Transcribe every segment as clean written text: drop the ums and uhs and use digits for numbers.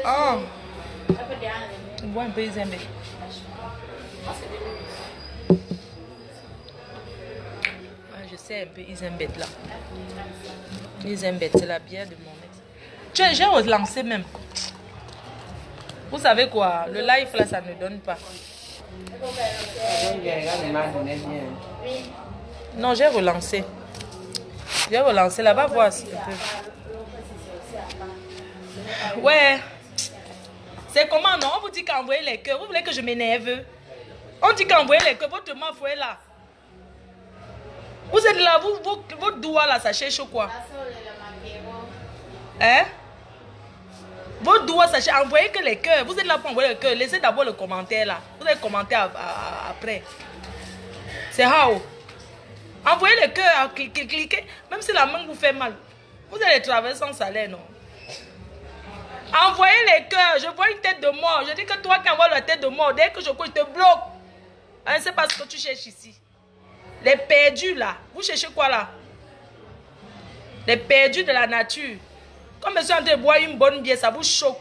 Ah. On voit un peu Izembe. Je sais un peu Izembe là. Izembe, c'est la bière de mon ex. J'ai relancé même. Vous savez quoi? Le live là, ça ne donne pas. Non, j'ai relancé. J'ai relancé là-bas, voir un peu. Ouais. C'est comment, non? On vous dit qu'envoyer les cœurs. Vous voulez que je m'énerve? On dit qu'envoyer les cœurs. Votre main, vous êtes là. Vous êtes là, votre doigt là, ça cherche quoi? Hein? Votre doigt, ça cherche. Envoyez que les cœurs. Vous êtes là pour envoyer les cœurs. Laissez d'abord le commentaire là. Vous allez commenter après. C'est how? Envoyez les cœurs, cliquez. Même si la main vous fait mal. Vous allez travailler sans salaire, non? Envoyez les cœurs. Je vois une tête de mort. Je dis que toi qui envoies la tête de mort, dès que je te bloque. Hein, c'est pas ce que tu cherches ici. Les perdus là. Vous cherchez quoi là? Les perdus de la nature. Comme monsieur est en train de boire une bonne bière, ça vous choque.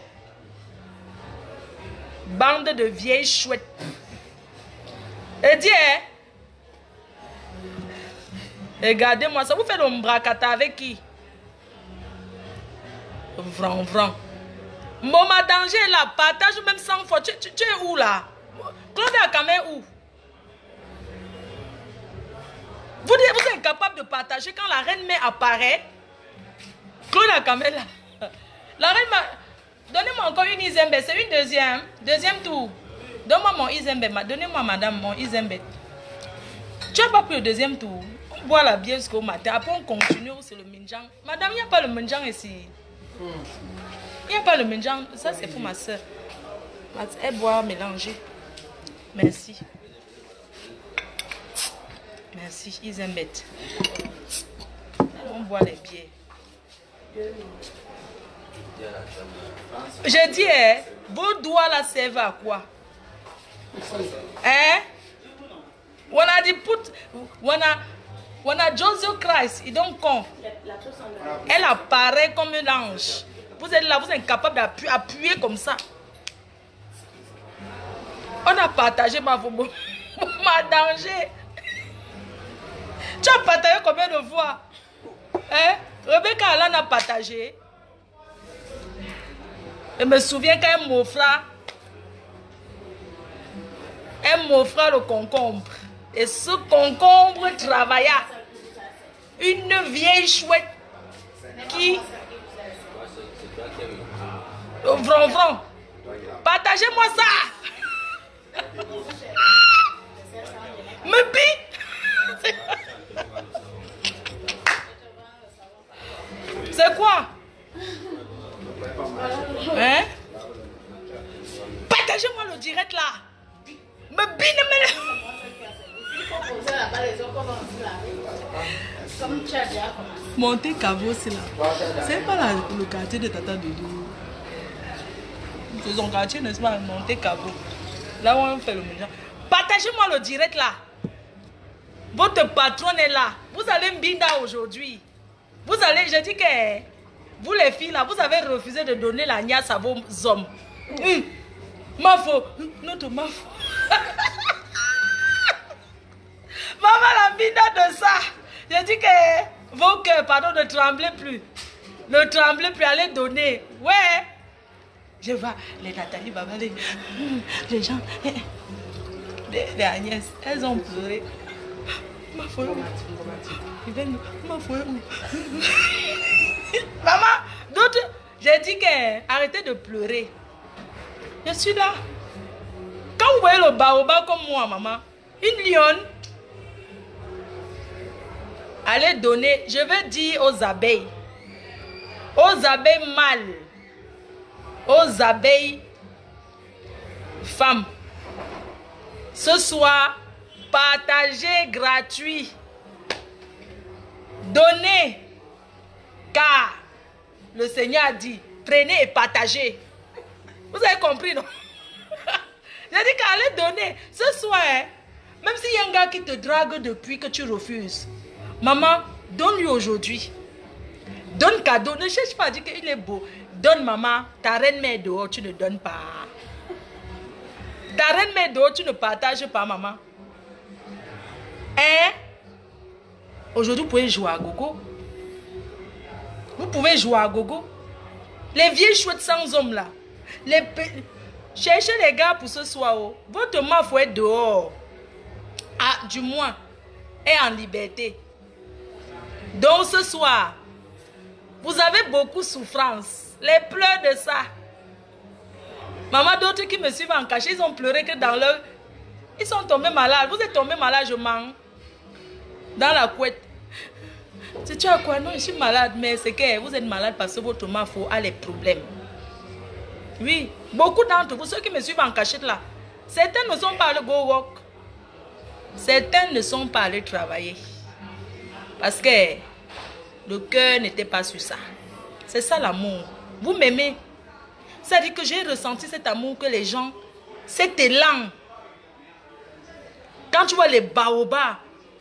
Bande de vieilles chouettes. Et dis, hein? Regardez-moi, ça vous fait l'ombracata avec qui? Vran. Maman danger là, partage même 100 fois. Tu es où là? Claude Akame est où? Vous êtes incapable de partager quand la reine mère apparaît. Claude Akame est là. La reine m'a... Donnez-moi encore une Izembe. C'est une deuxième. Deuxième tour. Donne-moi mon Izembe. Donnez-moi madame mon Izembe. Tu n'as pas pris le deuxième tour. On boit la bière jusqu'au matin. Après on continue. C'est le Minjang. Madame, il n'y a pas le Minjang ici. Il n'y a pas le Minjang. Ça c'est pour ma soeur. Elle boit mélanger. Merci. Merci, Izembe. On boit les bières. Je dis, hein, vos doigts là servent à quoi? Hein? On a dit, on a Jesus Christ, il donc con. Elle apparaît comme un ange. Vous êtes là, vous êtes incapable d'appuyer comme ça. On a partagé ma danger. Tu as partagé combien de fois? Hein? Rebecca Alan a partagé. Je me souviens qu'elle m'offra le concombre. Et ce concombre travailla. Une vieille chouette qui... Vran. Partagez-moi ça. Me pique. C'est quoi? Hein? Partagez-moi le direct là. Me bine Monte Cavo, c'est là. C'est pas le quartier de Tata Doudou. C'est son quartier, n'est-ce pas? Monte Cavo. Là où on fait le ménage. Partagez-moi le direct là. Votre patronne est là. Vous allez me binda aujourd'hui. Vous allez, je dis que vous les filles là, vous avez refusé de donner la niasse à vos hommes. Ma faute. Notre ma faute. Maman la binda de ça. Je dis que vos cœurs, pardon, ne tremblez plus. Ne tremblez plus, allez donner. Ouais. Je vois les Nathalie Babalé. Les gens. Les Agnès, elles ont pleuré. Ma foi où? Ma foi où? Maman, d'autres, j'ai dit que arrêtez de pleurer. Je suis là. Quand vous voyez le baobab comme moi, maman, une lionne, allez donner, je veux dire aux abeilles mâles, aux abeilles femmes, ce soir, partagez gratuit, donnez, car le Seigneur a dit, prenez et partagez. Vous avez compris, non? J'ai dit qu'allez donner. Ce soir, même s'il y a un gars qui te drague depuis que tu refuses, maman, donne-lui aujourd'hui. Donne cadeau. Ne cherche pas à dire qu'il est beau. donne maman, ta reine mère dehors, tu ne donnes pas. Ta reine mère dehors, tu ne partages pas, maman. Hein? Aujourd'hui, vous pouvez jouer à gogo. Vous pouvez jouer à gogo. Les vieilles chouettes sans hommes là. Cherchez les gars pour ce soir. Oh. Votre maman, il faut être dehors. Ah, du moins, et en liberté. Donc ce soir, vous avez beaucoup de souffrance. Les pleurs de ça. Maman, d'autres qui me suivent en cachet, ils ont pleuré que dans leur... Ils sont tombés malades. Vous êtes tombés malades, je mens. Dans la couette. Tu as quoi? Non, je suis malade. Mais c'est que vous êtes malade parce que votre maman a les problèmes. Oui. Beaucoup d'entre vous, ceux qui me suivent en cachette là, certains ne sont pas allés go work. Certains ne sont pas allés travailler. Parce que le cœur n'était pas sur ça. C'est ça l'amour. Vous m'aimez. Ça dit que j'ai ressenti cet amour que les gens, cet élan. Quand tu vois les baobabs,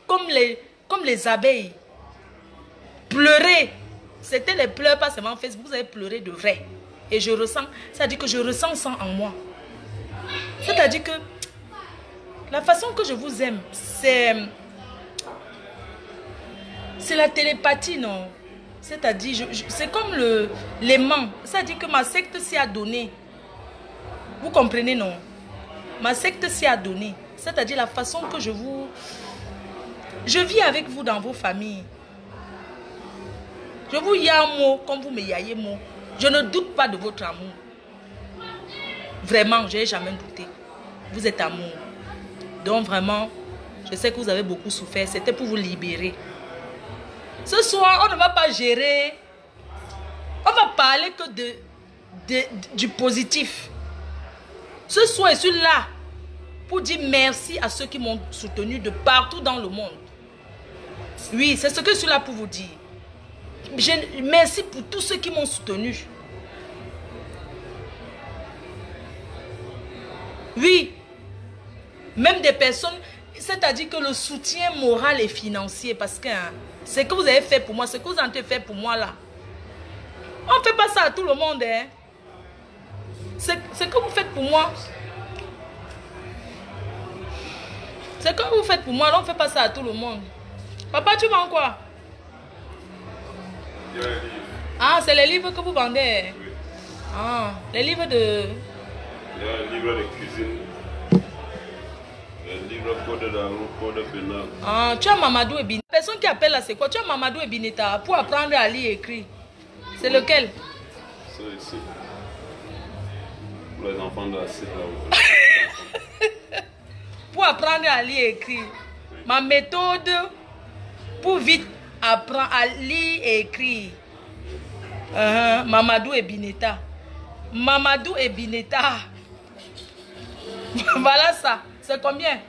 comme les abeilles, pleurer. C'était les pleurs, pas seulement en Facebook, vous avez pleuré de vrai. Et je ressens, ça dit que je ressens ça en moi. C'est-à-dire que la façon que je vous aime, c'est la télépathie, non? C'est-à-dire, c'est comme l'aimant. C'est-à-dire que ma secte s'y a donné. Vous comprenez, non? Ma secte s'y a donné. C'est-à-dire la façon que je vis avec vous dans vos familles. Je vous yamo comme vous me yayez moi. Je ne doute pas de votre amour. Vraiment, je n'ai jamais douté. Vous êtes amour. Donc vraiment, je sais que vous avez beaucoup souffert. C'était pour vous libérer. Ce soir, on ne va pas gérer. On va parler que du positif. Ce soir, je suis là pour dire merci à ceux qui m'ont soutenu de partout dans le monde. Oui, c'est ce que je suis là pour vous dire. Merci pour tous ceux qui m'ont soutenu. Oui. Même des personnes, c'est-à-dire que le soutien moral et financier, parce que ce que vous avez fait pour moi, ce que vous avez fait pour moi là, on ne fait pas ça à tout le monde. Hein. Ce que vous faites pour moi, ce que vous faites pour moi, on ne fait pas ça à tout le monde. Papa, tu vends quoi? Ah, c'est les livres que vous vendez? Oui. Ah, les livres de... Il y a un livre de cuisine. Un livre code de la route, code pénal. Ah, tu as Mamadou et Bineta. La personne qui appelle là, c'est quoi? Tu as Mamadou et Bineta pour apprendre à lire et écrire. C'est lequel? C'est ici. Pour les enfants de la cité là. Pour apprendre à lire et écrire. Oui. Ma méthode pour vite apprendre à lire et écrire. Mamadou et Bineta. Mamadou et Bineta. Voilà ça. C'est combien?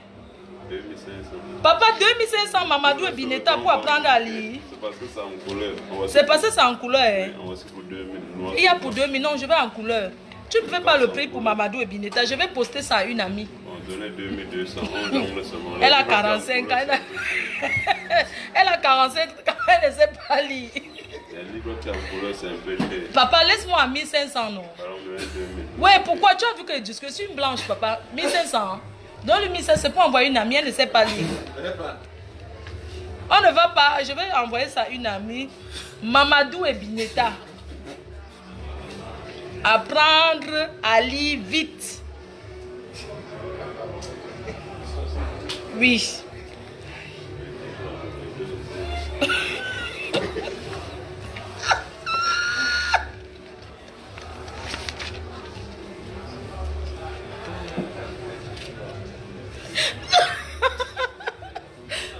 2500. Papa, 2500 Mamadou et Bineta pour apprendre à lire. C'est parce que c'est en couleur. C'est parce que c'est en couleur. Hein? On va aussi pour 2000. Il y a pour 2000. Non, je vais en couleur. Tu ne fais pas le prix pour Mamadou et Bineta. Je vais poster ça à une amie. On donnait 2200. Elle a 45 ans. Elle a 45 ans. Elle ne sait pas lire. Les livres qui en couleur, c'est un peu cher. Papa, laisse-moi à 1500, non? Ouais, pourquoi? Tu as vu que je suis une blanche, papa. 1500. Donc le 1500, c'est pour envoyer une amie, elle ne sait pas lire. On ne va pas, je vais envoyer ça à une amie. Mamadou et Bineta. Apprendre à lire vite. Oui.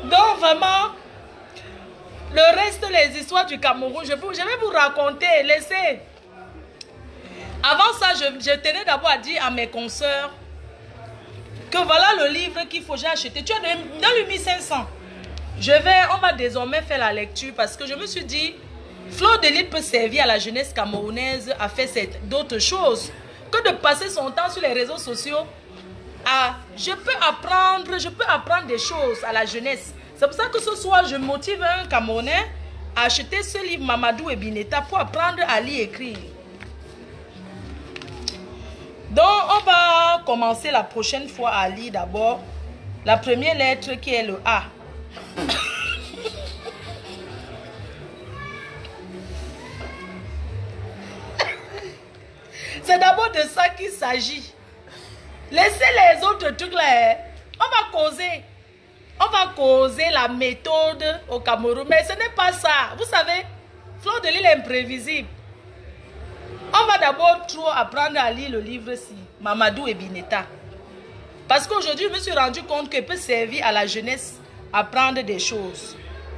Donc vraiment, le reste, les histoires du Cameroun, je vais vous raconter, laissez. Avant ça, je tenais d'abord à dire à mes consoeurs que voilà le livre qu'il faut j'ai acheté. Tu as dans le 1500. On va désormais faire la lecture parce que je me suis dit, Fleur de Lys peut servir à la jeunesse camerounaise à faire d'autres choses que de passer son temps sur les réseaux sociaux. Je peux apprendre des choses à la jeunesse. C'est pour ça que ce soir, je motive un Camerounais à acheter ce livre Mamadou et Bineta pour apprendre à lire et écrire. commencer la prochaine fois à lire d'abord la première lettre qui est le A. C'est d'abord de ça qu'il s'agit. Laissez les autres trucs là. Hein. On va causer la méthode au Cameroun. Mais ce n'est pas ça. Vous savez, Fleur de Lys est imprévisible. On va d'abord trop apprendre à lire le livre-ci, Mamadou et Bineta. Parce qu'aujourd'hui, je me suis rendu compte qu'il peut servir à la jeunesse à apprendre des choses.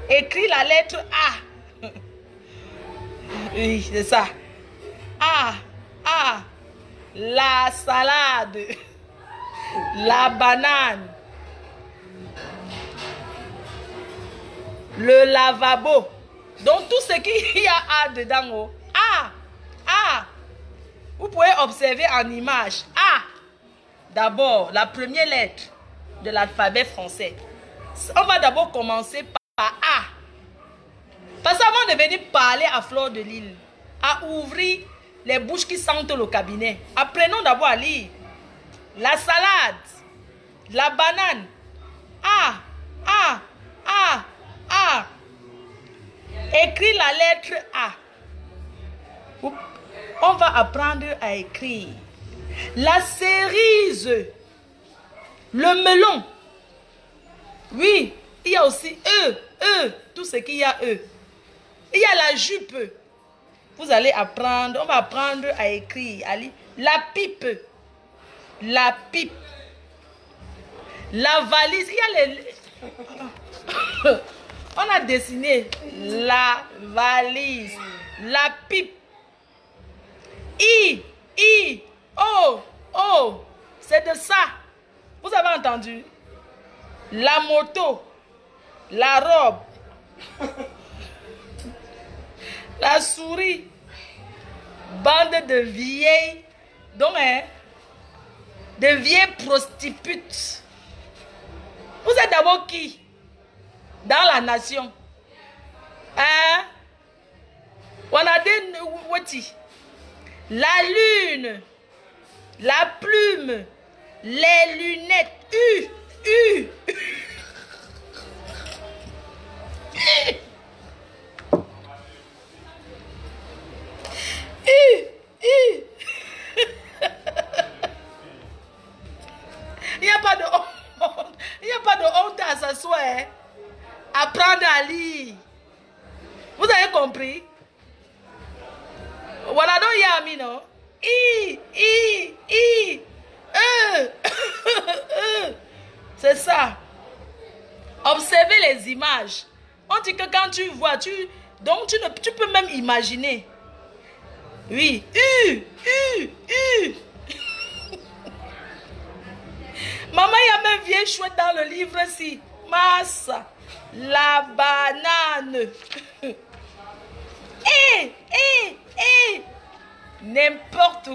Écris la lettre A. Oui, c'est ça. A. A. La salade. La banane. Le lavabo. Donc tout ce qu'il y a dedans. Oh. A. A. Vous pouvez observer en image. A. D'abord, la première lettre de l'alphabet français. On va d'abord commencer par A. Parce qu'avant de venir parler à Fleur de Lys, à ouvrir les bouches qui sentent le cabinet, apprenons d'abord à lire. La salade. La banane. A. A. A. A. Écris la lettre A. On va apprendre à écrire. La cerise. Le melon. Oui, il y a aussi E. Tout ce qu'il y a E. Il y a la jupe. Vous allez apprendre, on va apprendre à écrire. À lire. La pipe. La pipe. La valise. Il y a les... On a dessiné la valise. La pipe. I. Oh. C'est de ça. Vous avez entendu? La moto. La robe. La souris. Bande de vieilles. Donc, de vieilles prostituées. Vous êtes d'abord qui? Dans la nation. Hein? La lune. La plume. Les lunettes. Il n'y a pas de honte. Il n'y a pas de honte à s'asseoir. Hein? Apprendre à lire. Vous avez compris? Voilà, donc il y a mis, non? C'est ça. Observez les images. On dit que quand tu vois, donc tu peux même imaginer. Oui. Maman, il y a même vieille chouette dans le livre-ci. Massa. La banane. N'importe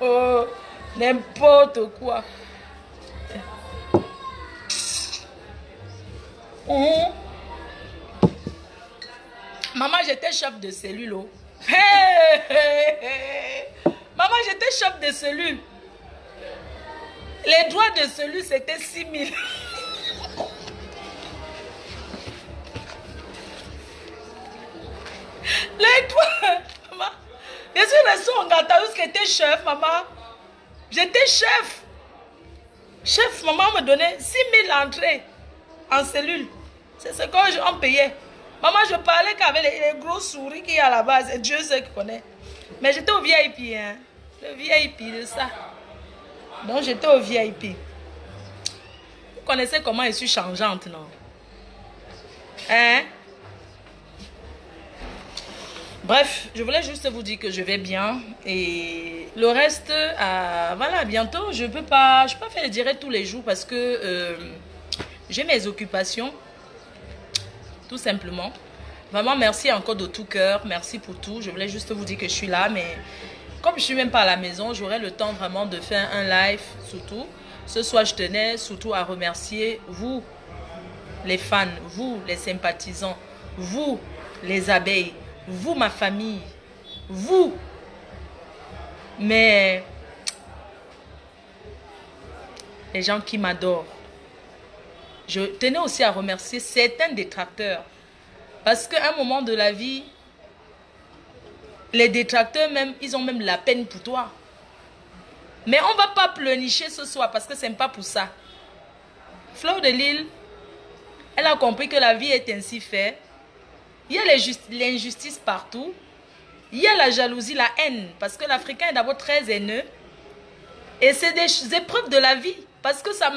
quoi. N'importe quoi. Maman, j'étais chef de cellule. Oh. Maman, j'étais chef de cellule. Les droits de cellule, c'était 6 000. Les droits. Maman, je suis restée en Gataous qui était chef, maman. J'étais chef. Chef, maman me donnait 6 000 entrées en cellule. C'est ce qu'on payait. Maman, je parlais qu'avec les gros souris qu'il y a là-bas. C'est Dieu seul qui connaît. Mais j'étais au VIP, hein. Le VIP de ça. Donc j'étais au VIP. Vous connaissez comment je suis changeante, non? Hein? Bref, je voulais juste vous dire que je vais bien. Et le reste, voilà, bientôt, je peux pas faire le direct tous les jours parce que j'ai mes occupations. Tout simplement. Vraiment, merci encore de tout cœur. Merci pour tout. Je voulais juste vous dire que je suis là. Mais comme je ne suis même pas à la maison, j'aurai le temps vraiment de faire un live surtout. Ce soir, je tenais surtout à remercier vous, les fans, vous, les sympathisants, vous, les abeilles, vous, ma famille, vous. Mais les gens qui m'adorent. Je tenais aussi à remercier certains détracteurs. Parce qu'à un moment de la vie, les détracteurs même, ils ont même la peine pour toi. Mais on ne va pas pleurnicher ce soir parce que ce n'est pas pour ça. Fleur de Lille, elle a compris que la vie est ainsi faite. Il y a l'injustice partout. Il y a la jalousie, la haine. Parce que l'Africain est d'abord très haineux. Et c'est des épreuves de la vie. Parce que ça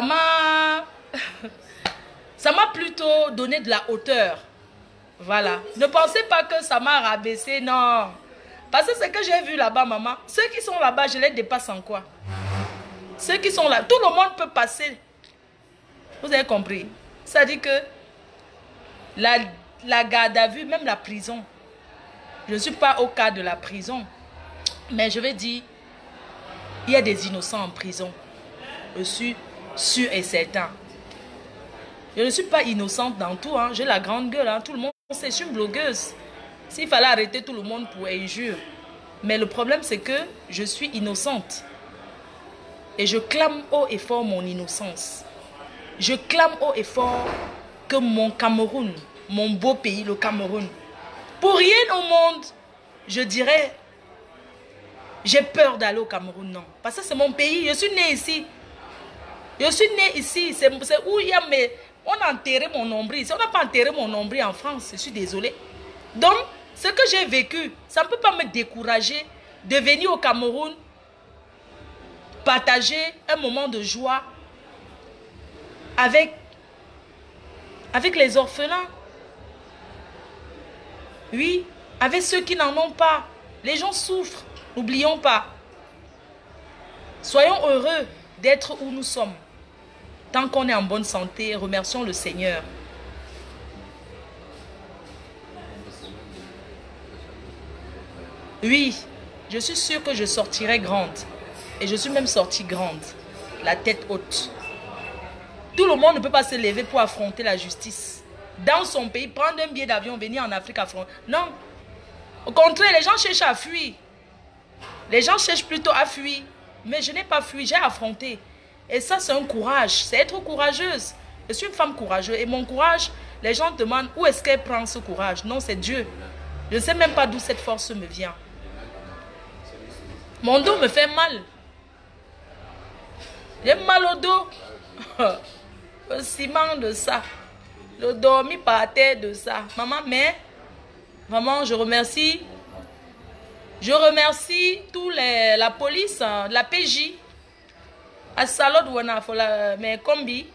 m'a plutôt donné de la hauteur. Voilà. Ne pensez pas que ça m'a rabaissé, non. Parce que ce que j'ai vu là-bas, maman, ceux qui sont là-bas, je les dépasse en quoi? Ceux qui sont là, tout le monde peut passer. Vous avez compris? Ça dit que la garde à vue, même la prison. Je ne suis pas au cas de la prison. Mais je vais dire, il y a des innocents en prison. Je suis sûr et certain. Je ne suis pas innocente dans tout. Hein. J'ai la grande gueule. Hein. Tout le monde sait, je suis une blogueuse. S'il fallait arrêter tout le monde pour injure. Mais le problème, c'est que je suis innocente. Et je clame haut et fort mon innocence. Je clame haut et fort que mon Cameroun, mon beau pays, le Cameroun, pour rien au monde, je dirais, j'ai peur d'aller au Cameroun, non. Parce que c'est mon pays, je suis née ici. Je suis née ici, c'est où il y a mes... On a enterré mon nombril. Si on n'a pas enterré mon nombril en France, je suis désolée. Donc, ce que j'ai vécu, ça ne peut pas me décourager de venir au Cameroun, partager un moment de joie avec les orphelins. Oui, avec ceux qui n'en ont pas. Les gens souffrent, n'oublions pas. Soyons heureux d'être où nous sommes. Tant qu'on est en bonne santé, remercions le Seigneur. Oui, je suis sûre que je sortirai grande. Et je suis même sortie grande. La tête haute. Tout le monde ne peut pas se lever pour affronter la justice. Dans son pays, prendre un billet d'avion, venir en Afrique affronter. Non. Au contraire, les gens cherchent à fuir. Les gens cherchent plutôt à fuir. Mais je n'ai pas fui, j'ai affronté. Et ça, c'est un courage. C'est être courageuse. Je suis une femme courageuse. Et mon courage, les gens demandent où est-ce qu'elle prend ce courage. Non, c'est Dieu. Je ne sais même pas d'où cette force me vient. Mon dos me fait mal. J'ai mal au dos. Le ciment de ça. Le dormi par terre de ça. Maman, mais vraiment, je remercie. Je remercie tous la police, la PJ. À Salod Wana, mais combi.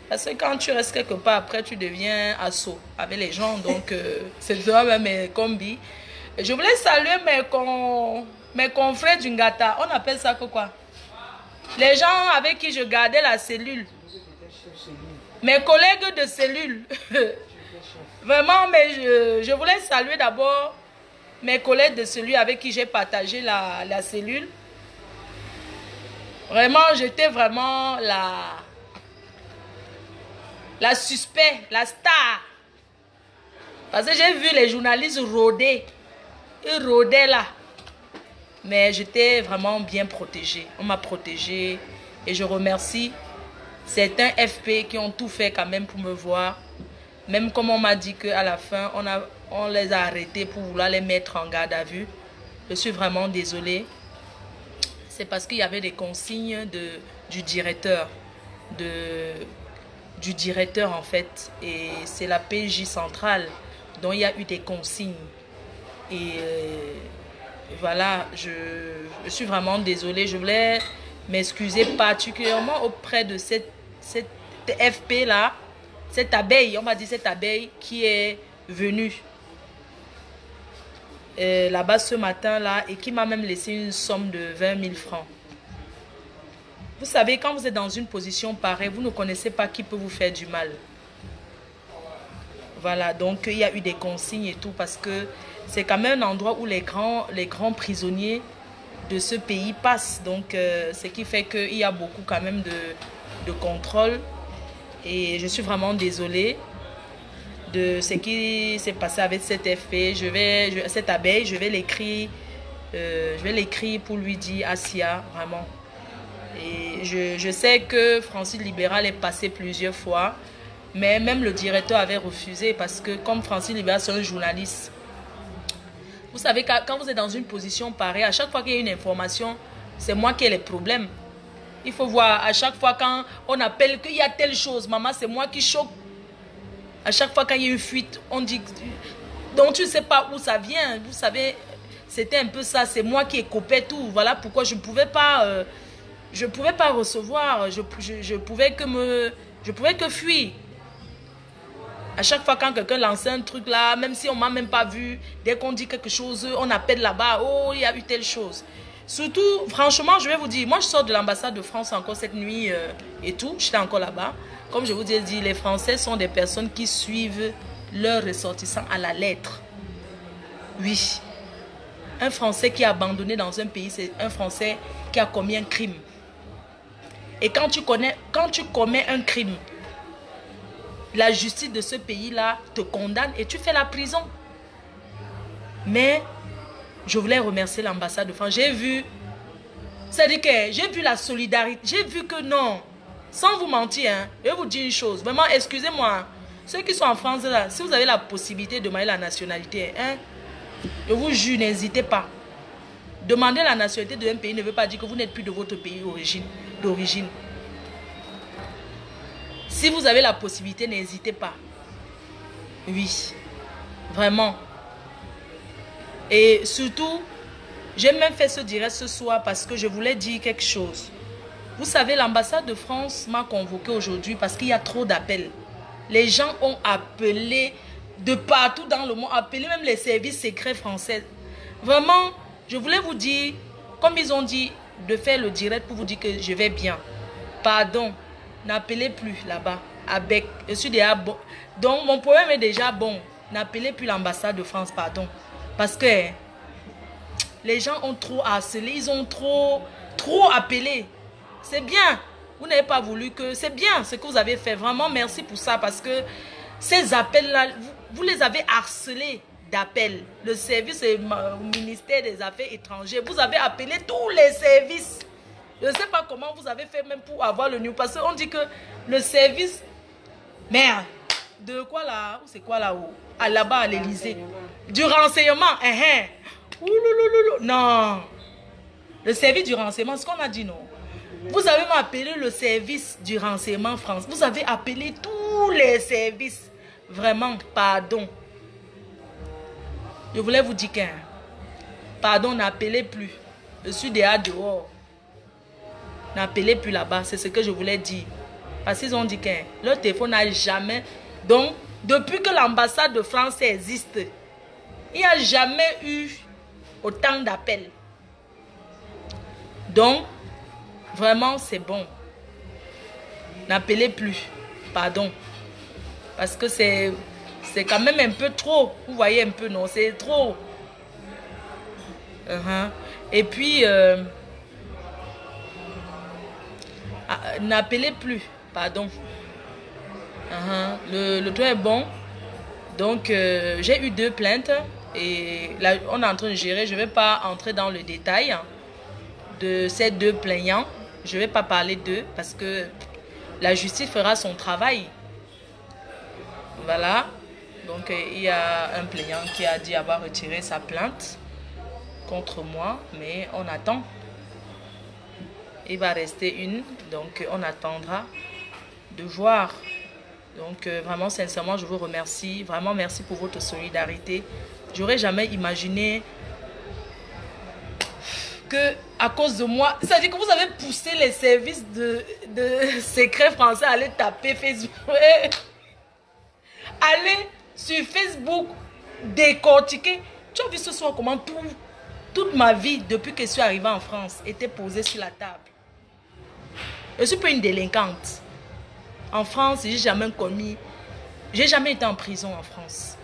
Parce que quand tu restes quelque part, après tu deviens assaut avec les gens. Donc, c'est vraiment mes combi. Je voulais saluer mes confrères du Ngata. On appelle ça quoi? Les gens avec qui je gardais la cellule. Mes collègues de cellule. Vraiment, mais je voulais saluer d'abord mes collègues de cellule avec qui j'ai partagé la cellule. Vraiment, j'étais vraiment la suspect, la star. Parce que j'ai vu les journalistes rôder. Ils rôdaient là. Mais j'étais vraiment bien protégée. On m'a protégée. Et je remercie certains FP qui ont tout fait quand même pour me voir. Même comme on m'a dit qu'à la fin, on les a arrêtés pour vouloir les mettre en garde à vue. Je suis vraiment désolée. C'est parce qu'il y avait des consignes du directeur. Du directeur en fait. Et c'est la PJ centrale dont il y a eu des consignes. Et voilà, je suis vraiment désolée. Je voulais m'excuser particulièrement auprès de cette FP là. Cette abeille, on va dire cette abeille qui est venue là-bas ce matin-là et qui m'a même laissé une somme de 20 000 francs. Vous savez, quand vous êtes dans une position pareille, vous ne connaissez pas qui peut vous faire du mal. Voilà, donc il y a eu des consignes et tout parce que c'est quand même un endroit où les grands prisonniers de ce pays passent. Donc, ce qui fait qu'il y a beaucoup quand même de contrôle. Et je suis vraiment désolée de ce qui s'est passé avec cette FP. Cette abeille, je vais l'écrire pour lui dire, Asia, vraiment, Et je sais que Francis Libéral est passé plusieurs fois, mais même le directeur avait refusé parce que comme Francis Libéral, c'est un journaliste. Vous savez, quand vous êtes dans une position pareille, à chaque fois qu'il y a une information, c'est moi qui ai les problèmes. Il faut voir, à chaque fois quand on appelle qu'il y a telle chose, maman, c'est moi qui choque. À chaque fois quand il y a une fuite, on dit... Donc tu ne sais pas où ça vient. Vous savez, c'était un peu ça. C'est moi qui ai coupé tout. Voilà pourquoi je ne pouvais pas... je pouvais pas recevoir. Je pouvais que fuir. À chaque fois quand quelqu'un lançait un truc là, même si on ne m'a même pas vu, dès qu'on dit quelque chose, on appelle là-bas, oh, il y a eu telle chose. Surtout, franchement, je vais vous dire, moi je sors de l'ambassade de France encore cette nuit et tout, j'étais encore là-bas. Comme je vous ai dit, les Français sont des personnes qui suivent leurs ressortissants à la lettre. Oui. Un Français qui est abandonné dans un pays, c'est un Français qui a commis un crime. Et quand tu commets un crime, la justice de ce pays-là te condamne et tu fais la prison. Mais je voulais remercier l'ambassade de France. J'ai vu, c'est-à-dire que j'ai vu la solidarité. J'ai vu que non, sans vous mentir, hein, je vais vous dire une chose. Vraiment, excusez-moi, ceux qui sont en France, là, si vous avez la possibilité de demander la nationalité, hein, je vous jure, n'hésitez pas. Demander la nationalité d'un pays ne veut pas dire que vous n'êtes plus de votre pays d'origine. Si vous avez la possibilité, n'hésitez pas. Oui, vraiment. Et surtout, j'ai même fait ce direct ce soir parce que je voulais dire quelque chose. Vous savez, l'ambassade de France m'a convoqué aujourd'hui parce qu'il y a trop d'appels. Les gens ont appelé de partout dans le monde, appelé même les services secrets français. Vraiment, je voulais vous dire, comme ils ont dit, de faire le direct pour vous dire que je vais bien. Pardon. N'appelez plus là-bas. Avec, je suis déjà bon. Donc, mon problème est déjà bon. N'appelez plus l'ambassade de France, pardon. Parce que les gens ont trop harcelé. Ils ont trop appelé. C'est bien. Vous n'avez pas voulu que... C'est bien ce que vous avez fait. Vraiment, merci pour ça. Parce que ces appels-là, vous les avez harcelés d'appels. Le service au ministère des Affaires étrangères. Vous avez appelé tous les services. Je ne sais pas comment vous avez fait même pour avoir le numéro. Parce qu'on dit que le service... Merde. De quoi là? C'est quoi là-haut? Ah, là-bas à l'Élysée. Du renseignement. Non. Le service du renseignement, ce qu'on a dit, non. Vous avez appelé le service du renseignement France. Vous avez appelé tous les services. Vraiment, pardon. Je voulais vous dire qu'un... Pardon, n'appelez plus. Je suis dehors. N'appelez plus là-bas, c'est ce que je voulais dire. Parce qu'ils ont dit que leur téléphone n'a jamais... Donc, depuis que l'ambassade de France existe, il n'y a jamais eu autant d'appels. Donc, vraiment, c'est bon. N'appelez plus. Pardon. Parce que c'est quand même un peu trop. Vous voyez un peu, non? C'est trop. Et puis... n'appelez plus, pardon. Le toit est bon. Donc, j'ai eu 2 plaintes. Et là, on est en train de gérer. Je ne vais pas entrer dans le détail de ces 2 plaignants. Je ne vais pas parler d'eux parce que la justice fera son travail. Voilà. Donc, il y a un plaignant qui a dit avoir retiré sa plainte contre moi. Mais on attend. Il va rester une, donc on attendra de voir. Donc vraiment, sincèrement, je vous remercie. Vraiment, merci pour votre solidarité. J'aurais jamais imaginé que à cause de moi, c'est-à-dire que vous avez poussé les services de secret français à aller taper Facebook. Aller sur Facebook, décortiquer. Tu as vu ce soir comment toute ma vie, depuis que je suis arrivée en France, était posée sur la table. Je ne suis pas une délinquante. En France, j'ai jamais commis... J'ai jamais été en prison en France.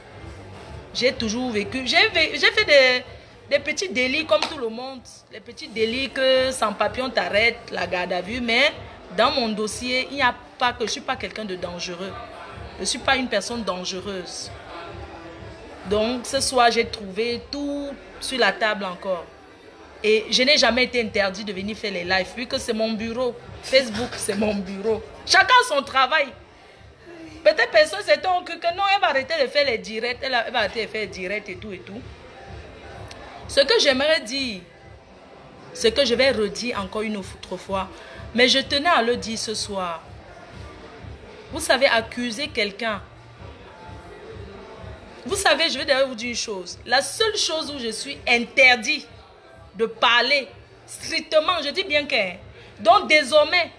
J'ai toujours vécu... J'ai fait des petits délits comme tout le monde. Les petits délits que sans papier on t'arrête, la garde à vue. Mais dans mon dossier, il n'y a pas que... Je ne suis pas quelqu'un de dangereux. Je ne suis pas une personne dangereuse. Donc ce soir, j'ai trouvé tout sur la table encore. Et je n'ai jamais été interdit de venir faire les lives, vu que c'est mon bureau. Facebook, c'est mon bureau. Chacun son travail. Peut-être personne s'est dit que non, elle va arrêter de faire les directs, elle va arrêter de faire les directs et tout et tout. Ce que j'aimerais dire, ce que je vais redire encore une autre fois, mais je tenais à le dire ce soir. Vous savez, accuser quelqu'un. Vous savez, je vais d'ailleurs vous dire une chose. La seule chose où je suis interdit de parler strictement, je dis bien que... Donc désormais,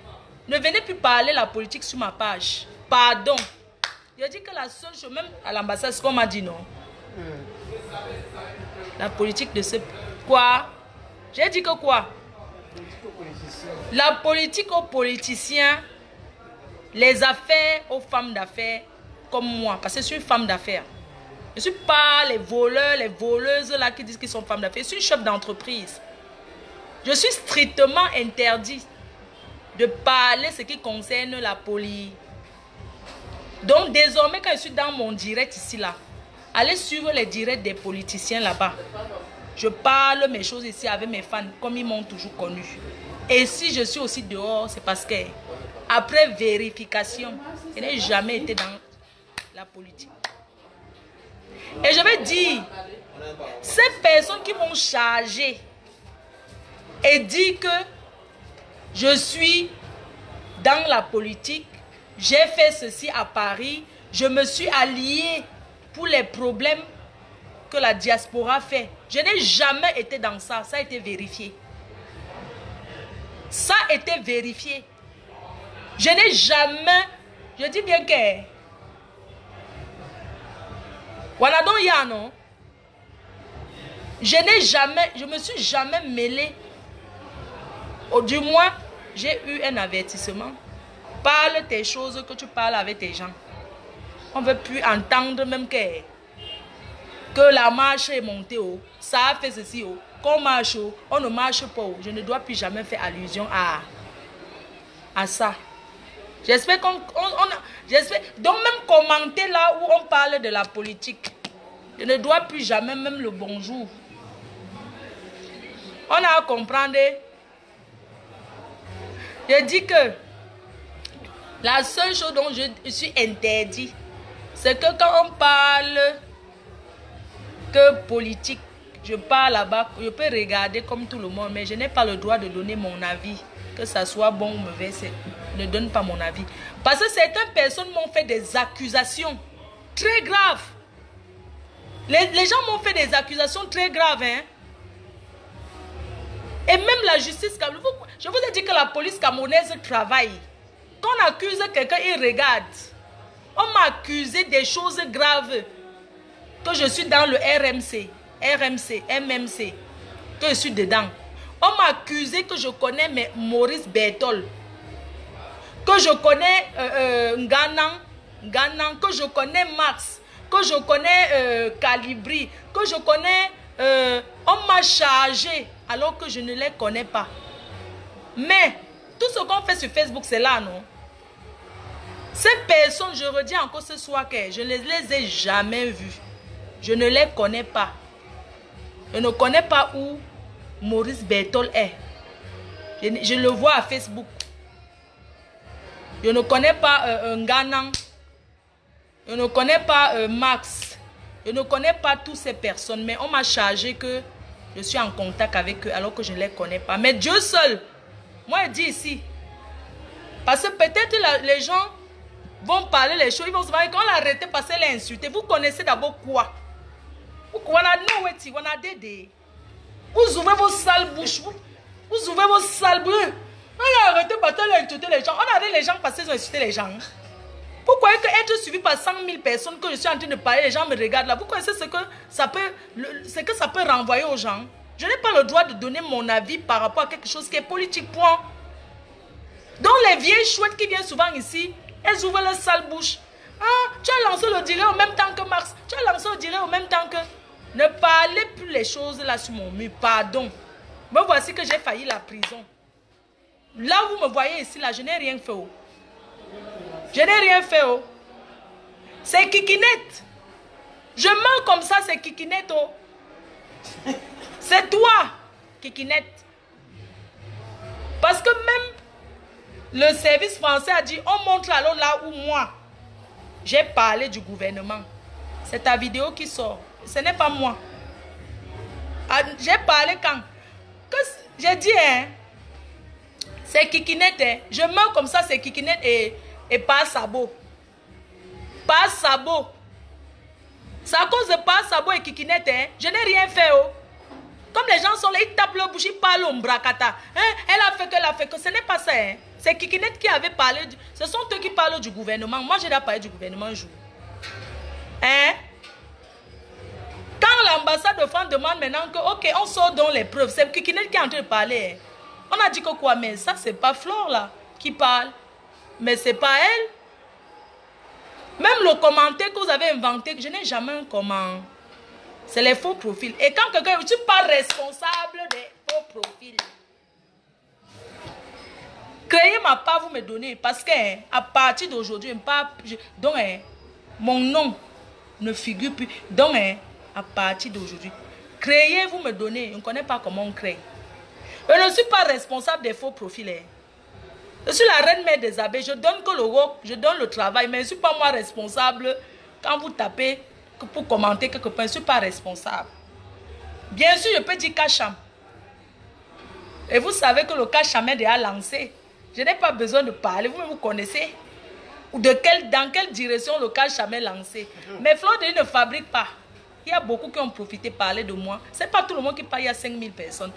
ne venez plus parler la politique sur ma page. Pardon. Je dis que la seule chose, même à l'ambassade, ce qu'on m'a dit non. La politique de ce... Quoi? J'ai dit que quoi? La politique aux politiciens, les affaires aux femmes d'affaires comme moi. Parce que je suis une femme d'affaires. Je ne suis pas les voleurs, les voleuses là qui disent qu'ils sont femmes d'affaires. Je suis une chef d'entreprise. Je suis strictement interdit de parler ce qui concerne la politique. Donc désormais quand je suis dans mon direct ici là, allez suivre les directs des politiciens là-bas. Je parle mes choses ici avec mes fans comme ils m'ont toujours connu. Et si je suis aussi dehors, c'est parce que après vérification, je n'ai jamais été dans la politique. Et je vais dire, ces personnes qui m'ont chargé et dit que je suis dans la politique, j'ai fait ceci à Paris, je me suis allié pour les problèmes que la diaspora fait. Je n'ai jamais été dans ça, ça a été vérifié. Ça a été vérifié. Je n'ai jamais, je dis bien que, voilà donc il y a non. Je n'ai jamais, je me suis jamais mêlé. Ou du moins, j'ai eu un avertissement. Parle tes choses que tu parles avec tes gens. On ne veut plus entendre même que la marche est montée haut. Ça a fait ceci haut. Qu'on marche haut, on ne marche pas haut. Je ne dois plus jamais faire allusion à ça. J'espère qu'on... Donc même commenter là où on parle de la politique. Je ne dois plus jamais même le bonjour. On a à comprendre. Je dis que la seule chose dont je suis interdit, c'est que quand on parle que politique, je parle là-bas, je peux regarder comme tout le monde, mais je n'ai pas le droit de donner mon avis. Que ça soit bon ou mauvais, je ne donne pas mon avis. Parce que certaines personnes m'ont fait des accusations très graves. Les gens m'ont fait des accusations très graves. Hein? Et même la justice, je vous ai dit que la police camerounaise travaille. Quand on accuse quelqu'un, il regarde. On m'a accusé des choses graves. Que je suis dans le MMC, que je suis dedans. On m'a accusé que je connais Maurice Bertol, que je connais Nganan, que je connais Max, que je connais Calibri, que je connais... on m'a chargé alors que je ne les connais pas. Mais tout ce qu'on fait sur Facebook, c'est là, non? Ces personnes, je redis encore ce soir que je ne les ai jamais vues. Je ne les connais pas. Je ne connais pas où Maurice Bertol est. Je le vois à Facebook. Je ne connais pas Nganan. Je ne connais pas Max. Je ne connais pas toutes ces personnes. Mais on m'a chargé que je suis en contact avec eux alors que je ne les connais pas. Mais Dieu seul, moi je dis ici. Parce que peut-être les gens vont parler les choses. Ils vont se dire qu'on l'a arrêté parce qu'elle l'a insulté. Vous connaissez d'abord quoi? Vous ouvrez vos sales bouches. Vous ouvrez vos sales bouches. On a arrêté parce qu'elle a insulté les gens. On a arrêté les gens parce qu'ils ont insulté les gens. Pourquoi être suivi par 100 000 personnes que je suis en train de parler, les gens me regardent là. Vous connaissez ce que ça peut renvoyer aux gens? Je n'ai pas le droit de donner mon avis par rapport à quelque chose qui est politique. Point. Donc les vieilles chouettes qui viennent souvent ici, elles ouvrent leur sale bouche. Ah, tu as lancé le direct au même temps que Max. Tu as lancé le direct au même temps que... Ne parlez plus les choses là sur mon mur. Pardon. Me voici que j'ai failli la prison. Là où vous me voyez ici, là, je n'ai rien fait. Oh. Je n'ai rien fait. Oh. C'est Kikinette. Je mens comme ça, c'est Kikinette. Oh. C'est toi. Kikinette. Parce que même le service français a dit, on montre alors là où moi, j'ai parlé du gouvernement. C'est ta vidéo qui sort. Ce n'est pas moi. J'ai parlé quand? J'ai dit, hein, c'est Kikinette. Hein. Je meurs comme ça, c'est Kikinette et pas Sabo. Pas Sabo. C'est à cause de pas Sabo et Kikinette. Hein. Je n'ai rien fait. Oh. Comme les gens sont là, ils tapent leur bouche, ils parlent au bracata. Hein? Elle a fait que, elle a fait que. Ce n'est pas ça. Hein? C'est Kikinette qui avait parlé. Ce sont eux qui parlent du gouvernement. Moi, j'ai déjà parlé du gouvernement un jour. Hein? Quand l'ambassade de France demande maintenant que, ok, on sort dans les preuves, c'est Kikinette qui est en train de parler. Hein? On a dit que quoi? Mais ça, c'est pas Flore là qui parle. Mais c'est pas elle. Même le commentaire que vous avez inventé, je n'ai jamais un comment. C'est les faux profils. Et quand quelqu'un, je ne suis pas responsable des faux profils. Créez ma part, vous me donnez. Parce que hein, à partir d'aujourd'hui, donc hein, mon nom ne figure plus. Donc hein, à partir d'aujourd'hui, créez, vous me donnez. On ne connaît pas comment on crée. Je ne suis pas responsable des faux profils. Hein. Je suis la reine mère des abeilles. Je donne que le work, je donne le travail. Mais je ne suis pas moi responsable quand vous tapez pour commenter quelque part. Je ne suis pas responsable. Bien sûr, je peux dire Kacham. Et vous savez que le Kacham est déjà lancé. Je n'ai pas besoin de parler. Vous connaissez. Ou dans quelle direction le Kacham est lancé. Mais Flore de Lys ne fabrique pas. Il y a beaucoup qui ont profité parler de moi. Ce n'est pas tout le monde qui parle. Il y a 5000 personnes.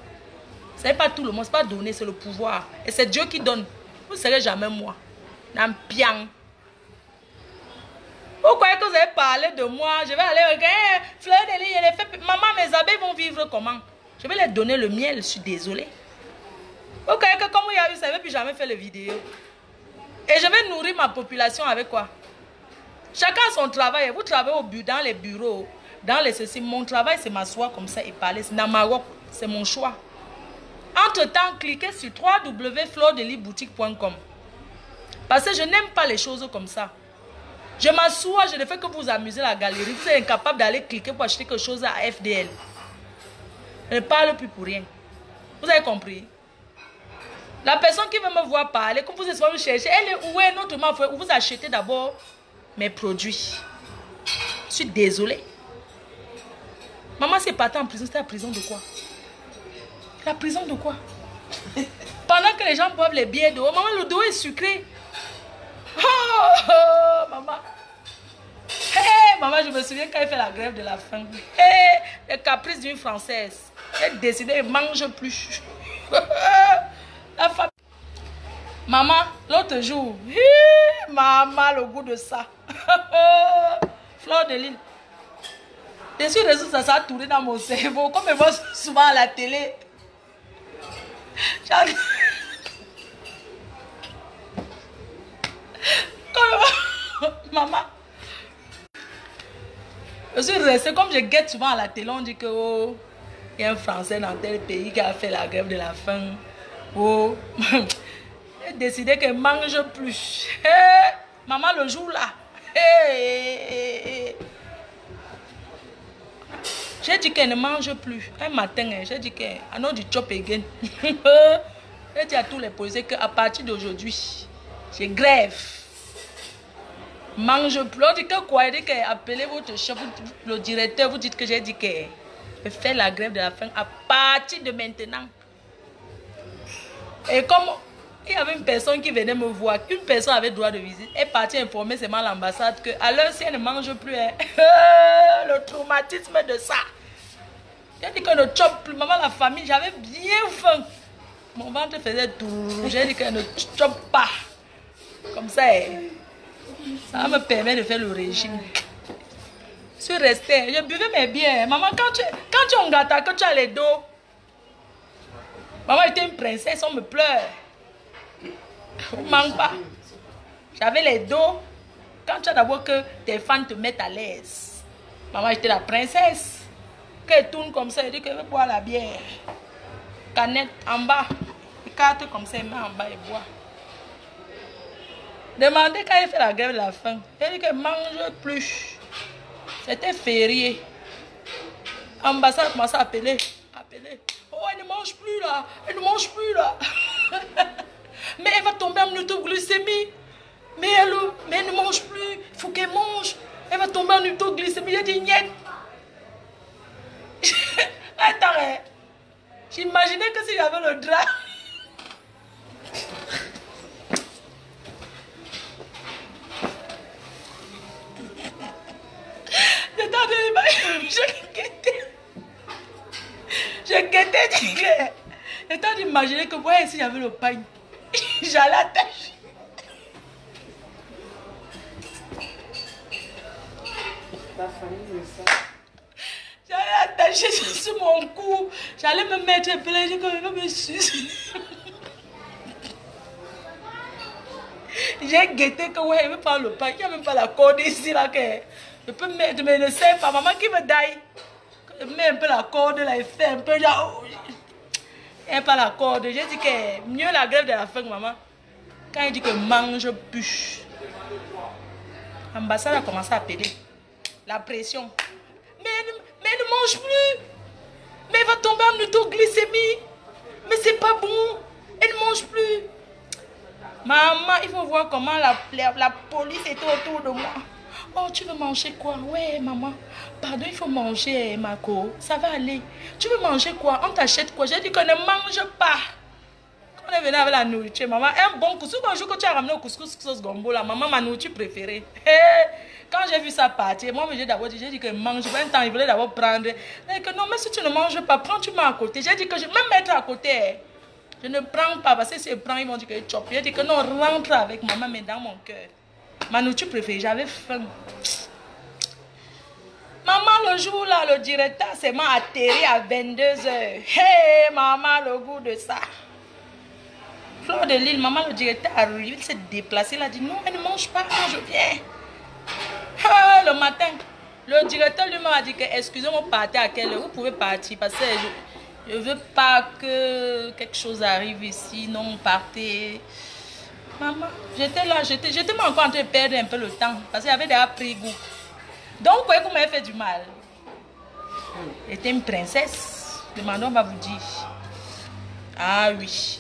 Ce n'est pas tout le monde. Ce n'est pas donné. C'est le pouvoir. Et c'est Dieu qui donne. Vous ne serez jamais moi. Nampiang. Vous croyez que vous avez parlé de moi? Je vais aller regarder. Fleur de Lys, elle est fait. Maman, mes abeilles vont vivre comment? Je vais leur donner le miel. Je suis désolée. Vous croyez que comme il y a eu, ça ne veut plus jamais faire les vidéos. Et je vais nourrir ma population avec quoi? Chacun son travail. Vous travaillez dans les bureaux, dans les ceci. Mon travail, c'est m'asseoir comme ça et parler. C'est dans Maroc. C'est mon choix. Entre-temps, cliquez sur www.floredelysboutique.com. Parce que je n'aime pas les choses comme ça. Je m'assois, je ne fais que vous amuser la galerie. Vous êtes incapable d'aller cliquer pour acheter quelque chose à FDL. Je ne parle plus pour rien. Vous avez compris? La personne qui veut me voir parler, comme vous êtes me chercher, elle est où est notre main? Vous achetez d'abord mes produits. Je suis désolée. Maman, c'est parti en prison. C'était la prison de quoi? La prison de quoi? Pendant que les gens boivent les billets d'eau, maman, le dos est sucré. Oh, maman. Hey, maman, je me souviens quand elle fait la grève de la faim. Hey, les caprices d'une Française. Elle décidait, elle ne mange plus. La femme. Maman, l'autre jour, maman, le goût de ça. Flore de Lys. Je suis restée, ça a tourné dans mon cerveau. Comme je vois souvent à la télé. Maman. Je suis restée, comme je guette souvent à la télé, on dit que oh, il y a un Français dans tel pays qui a fait la grève de la faim. Oh, j'ai décidé qu'elle ne mange plus. Hey, maman, le jour là. Hey. J'ai dit qu'elle ne mange plus. Un matin, j'ai dit qu'elle a du chop again. J'ai dit à tous les policiers qu'à partir d'aujourd'hui, j'ai grève. Mange plus. On dit que quoi? Il dit qu'appelez votre chef, le directeur, vous dites que j'ai dit qu'elle fait la grève de la faim à partir de maintenant. Et comme il y avait une personne qui venait me voir, qu'une personne avait droit de visite, elle est partie informer seulement l'ambassade que à l'heure si elle ne mange plus, hein, le traumatisme de ça. J'ai dit que ne chope plus, maman, la famille, j'avais bien faim. Mon ventre faisait tout. J'ai dit qu'elle ne chope pas. Comme ça, ça me permet de faire le régime. Je suis restée, je buvais mes bières. Maman, quand tu es en gâteau, que tu as les dos, maman était une princesse, on me pleure. On ne manque pas. J'avais les dos. Quand tu as d'abord que tes fans te mettent à l'aise. Maman, j'étais la princesse. Qu'elle tourne comme ça, elle dit qu'elle veut boire la bière. Canette en bas. Carte comme ça, elle met en bas et boit. Demandez quand elle fait la grève de la faim. Elle dit qu'elle ne mange plus. C'était férié. L'ambassade commençait à appeler. Oh, elle ne mange mange plus là. Elle ne mange plus là. Mais elle va tomber en autoglycémie. Mais elle ne mange plus. Il faut qu'elle mange. Elle va tomber en autoglycémie. J'ai dit, niet. Attends, j'imaginais que si j'avais le drap. Je guettais. J'étais d'imaginer que ouais, si j'avais le pain, j'allais attacher. J'allais attacher sur mon cou. J'allais me mettre un peu là, je me suce. J'ai guetté que ouais, il veut pas le pain. Il n'y a même pas la corde ici là que je peux mettre, mais ne sais pas. Maman qui me daille. Je mets un peu la corde là, il fait un peu genre. Il n'y a pas la corde. J'ai dit que mieux la grève de la faim, maman. Quand il dit que mange, bûche. L'ambassade a commencé à appeler. La pression. Mais elle ne mange plus. Mais elle va tomber en autoglycémie. Mais c'est pas bon. Elle ne mange plus. Maman, il faut voir comment la police était autour de moi. Oh, tu veux manger quoi? Ouais, maman. Pardon, il faut manger, Marco. Ça va aller. Tu veux manger quoi? On t'achète quoi? J'ai dit qu'on ne mange pas. Quand on est venu avec la nourriture, maman, un bon couscous. Un jour que tu as ramené au couscous sauce gombo, là, maman, ma nourriture préférée. Quand j'ai vu ça partir, moi, j'ai dit que mange. Un temps, il voulait d'abord prendre. Il dit que non, mais si tu ne manges pas, prends, tu mets à côté. J'ai dit que je vais même mettre à côté. Je ne prends pas, parce que si je prends, ils vont dire que je chope. J'ai dit que non, rentre avec maman, mais dans mon cœur. Ma nourriture préférée, j'avais faim. Maman, le jour là, le directeur s'est atterri à 22h. Hey, maman, le goût de ça. Fleur de Lille, maman, le directeur arrive, il s'est déplacé, il a dit non, elle ne mange pas quand je viens. Ah, le matin, le directeur lui m'a dit que excusez-moi, partez à quelle heure, vous pouvez partir parce que je ne veux pas que quelque chose arrive ici, non, partez. Maman, j'étais là, j'étais encore en train de perdre un peu le temps parce qu'il avait déjà pris goût. Donc, vous voyez qu'on m'avait fait du mal. J'étais une princesse. Demandons, on va vous dire. Ah oui.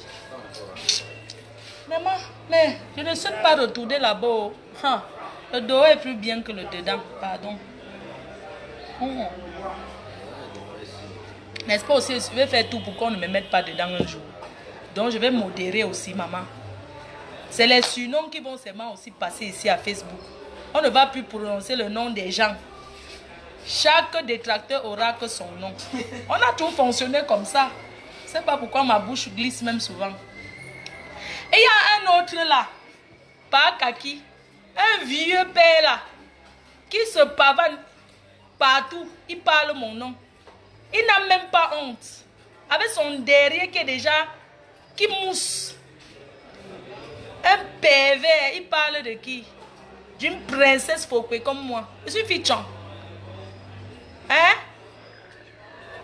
Maman, mais je ne souhaite pas retourner là-bas. Hein, le dehors est plus bien que le dedans. Pardon. N'est-ce pas aussi, je vais faire tout pour qu'on ne me mette pas dedans un jour. Donc, je vais modérer aussi, maman. C'est les surnoms qui vont seulement aussi passer ici à Facebook. On ne va plus prononcer le nom des gens. Chaque détracteur aura que son nom. On a toujours fonctionné comme ça. Je ne sais pas pourquoi ma bouche glisse même souvent. Et il y a un autre là, pas kaki, un vieux père là, qui se pavane partout. Il parle mon nom. Il n'a même pas honte. Avec son derrière qui est déjà, qui mousse. Un pervers, il parle de qui? D'une princesse Fokwe comme moi. Je suis fichon. Hein?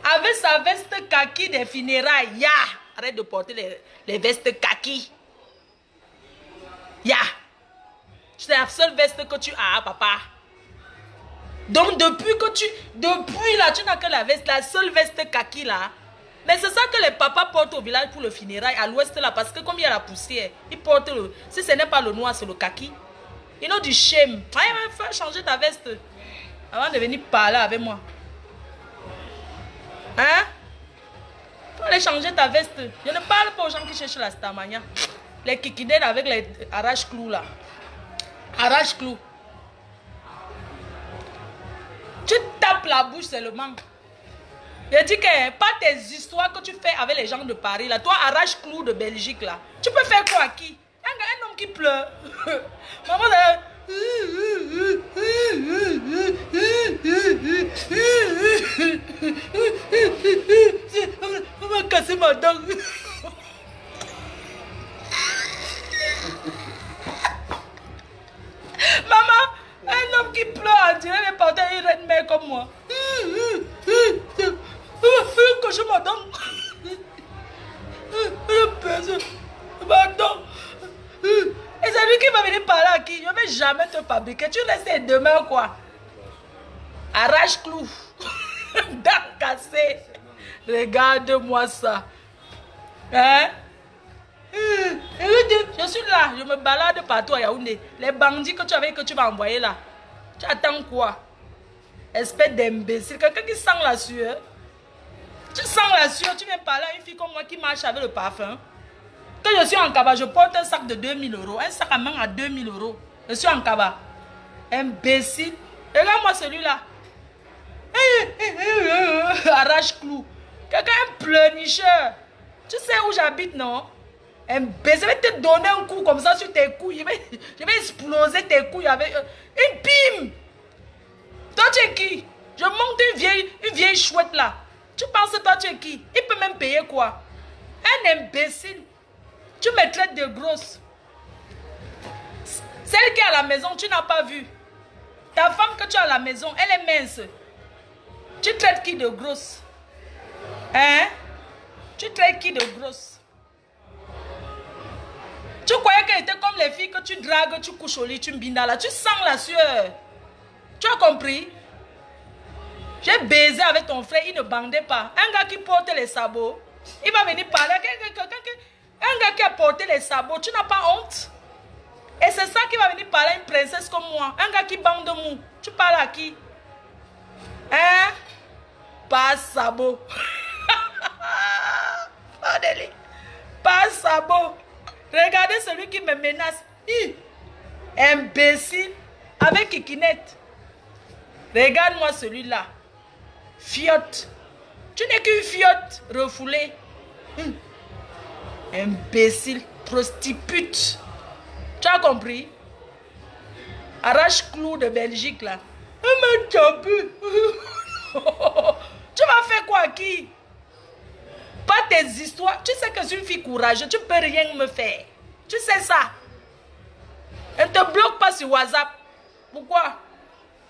Avec sa veste kaki des funérailles. Ya! Arrête de porter les vestes kaki. Ya! C'est la seule veste que tu as, papa. Donc depuis là, tu n'as que la veste, la seule veste kaki là. Mais c'est ça que les papas portent au village pour le funérail, à l'ouest là, parce que comme il y a la poussière, ils portent le... Si ce n'est pas le noir, c'est le kaki. Ils ont du shame. Ah, il va faire changer ta veste avant de venir parler avec moi. Hein? Il faut aller changer ta veste. Je ne parle pas aux gens qui cherchent la stamania. Les kikidènes avec les arrache-clous là. Arrache-clous. Tu tapes la bouche seulement. Je dis que pas tes histoires que tu fais avec les gens de Paris là. Toi, arrache-clous de Belgique là. Tu peux faire quoi à qui? Un homme qui pleure. Maman, on va casser ma dent. Maman, un homme qui pleure, on dirait porter une reine mère comme moi. Cocher ma dent. Pardon. Et c'est lui qui va venir parler à qui? Je ne vais jamais te fabriquer. Tu laisses tes deux mains quoi? Arrache-clou. Dents cassées. Regarde-moi ça. Hein? Je suis là, je me balade partout à Yaoundé. Les bandits que tu vas envoyer là. Tu attends quoi? Espèce d'imbécile. Quelqu'un qui sent la sueur. Tu sens la sueur, tu viens parler à une fille comme moi qui marche avec le parfum. Quand je suis en Kaba, je porte un sac de 2000 €. Un sac à main à 2000 €. Je suis en Kaba. Imbécile. Regarde-moi celui-là. Arrache-clou. Quelqu'un un pleurnicheur. Tu sais où j'habite, non? Je vais te donner un coup comme ça sur tes couilles. Je vais exploser tes couilles avec une pime. Toi, tu es qui? Je monte une vieille chouette là. Tu penses toi, tu es qui? Il peut même payer quoi? Un imbécile. Tu me traites de grosse. Celle qui est à la maison, tu n'as pas vu. Ta femme que tu as à la maison, elle est mince. Tu traites qui de grosse? Hein? Tu traites qui de grosse? Tu croyais qu'elle était comme les filles que tu dragues, tu couches au lit, tu mbindas là. Tu sens la sueur. Tu as compris? J'ai baisé avec ton frère, il ne bandait pas. Un gars qui porte les sabots, il va venir parler. Un gars qui a porté les sabots, tu n'as pas honte? Et c'est ça qui va venir parler à une princesse comme moi. Un gars qui bande mou. Tu parles à qui? Hein? Pas sabot. Pas sabot. Regardez celui qui me menace. Imbécile. Avec Kikinette. Regarde-moi celui-là. Fiotte. Tu n'es qu'une fiotte refoulée. Imbécile. Prostitute. Tu as compris? Arrache-clou de Belgique là. Mais tu as bu. Tu vas faire quoi à qui? Pas tes histoires. Tu sais que je suis une fille courageuse. Tu ne peux rien me faire. Tu sais ça. Elle ne te bloque pas sur WhatsApp. Pourquoi?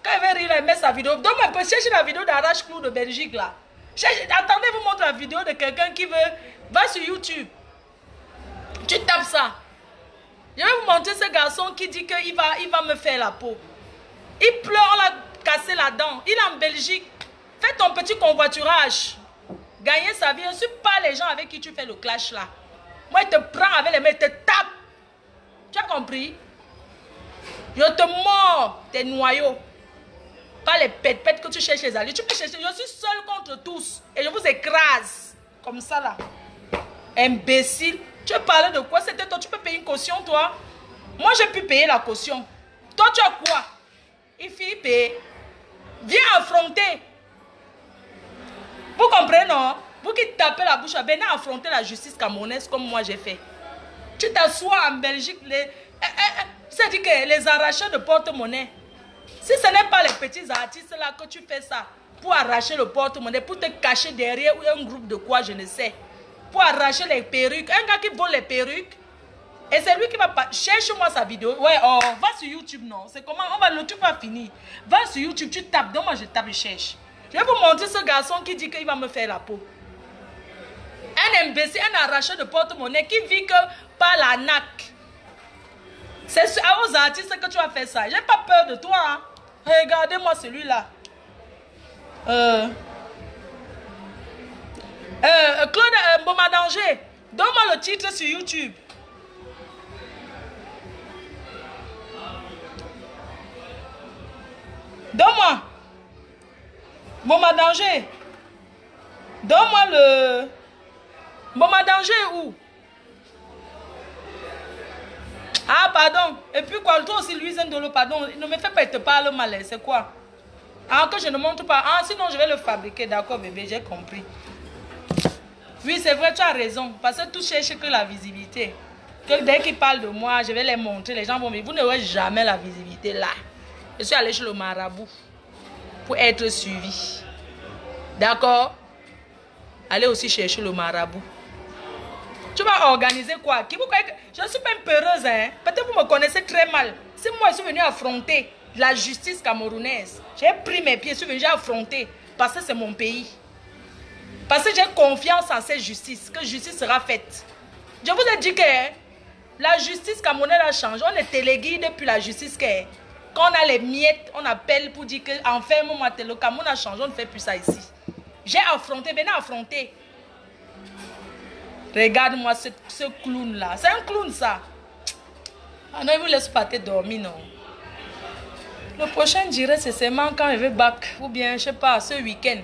Quand elle va rire, elle met sa vidéo. Donc, on peut chercher la vidéo d'Arrache-Clou de Belgique là. Attendez, vous montre la vidéo de quelqu'un qui veut. Va sur YouTube. Tu tapes ça. Je vais vous montrer ce garçon qui dit qu'il va me faire la peau. Il pleure, on l'a cassé la dent. Il est en Belgique. Fais ton petit convoiturage. Gagner sa vie. Je ne suis pas les gens avec qui tu fais le clash là. Moi, il te prend avec les mains, il te tape. Tu as compris? Je te mords tes noyaux. Pas les pètes que tu cherches les alliés. Tu peux chercher. Je suis seul contre tous. Et je vous écrase. Comme ça là. Imbécile. Tu veux parler de quoi? C'était toi. Tu peux payer une caution, toi? Moi, j'ai pu payer la caution. Toi, tu as quoi? Il faut payer. Viens affronter. Vous comprenez, non? Vous qui tapez la bouche, venez affronter la justice camerounaise comme moi j'ai fait. Tu t'assois en Belgique. C'est-à-dire que les arracheurs de porte-monnaie. Si ce n'est pas les petits artistes là que tu fais ça pour arracher le porte-monnaie, pour te cacher derrière un groupe de quoi, je ne sais. Pour arracher les perruques. Un gars qui vole les perruques. Et c'est lui qui va pas. Cherche-moi sa vidéo. Ouais, oh, va sur YouTube, non. C'est comment? Le truc va finir. Va sur YouTube, tu tapes. Donc moi je tape, je cherche. Je vais vous montrer ce garçon qui dit qu'il va me faire la peau. Un imbécile, un arracheur de porte-monnaie qui vit que par la NAC. C'est aux artistes que tu vas faire ça. J'ai pas peur de toi. Hein. Regardez-moi celui-là. Claude Mboma Danger. Donne-moi le titre sur YouTube. Donne-moi. Mboma Danger. Donne-moi le... Mboma Danger où? Ah, pardon. Et puis quoi, toi aussi, Louise Ndolo, pardon. Ne me fais pas, il te parle mal. C'est quoi? Ah, que je ne montre pas. Ah, sinon je vais le fabriquer. D'accord, bébé, j'ai compris. Oui, c'est vrai, tu as raison. Parce que tout cherche que la visibilité. Que dès qu'ils parlent de moi, je vais les montrer. Les gens vont me dire, vous n'aurez jamais la visibilité là. Je suis allé chez le marabout pour être suivi. D'accord? Allez aussi chercher le marabout. Tu vas organiser quoi? Je ne suis pas une peureuse, hein? Peut-être que vous me connaissez très mal. Si moi je suis venu affronter la justice camerounaise, j'ai pris mes pieds, je suis venu affronter parce que c'est mon pays. Parce que j'ai confiance en cette justice, que justice sera faite. Je vous ai dit que la justice camerounaise a changé. On est téléguide depuis la justice. Quand on a les miettes, on appelle pour dire que enferme-moi, le Cameroun a changé, on ne fait plus ça ici. J'ai affronté, venez affronter. Regarde-moi ce clown-là. C'est un clown, ça. Ah non, il vous laisse pas te dormir, non. Le prochain dirait c'est seulement quand il veut bac. Ou bien, je sais pas, ce week-end.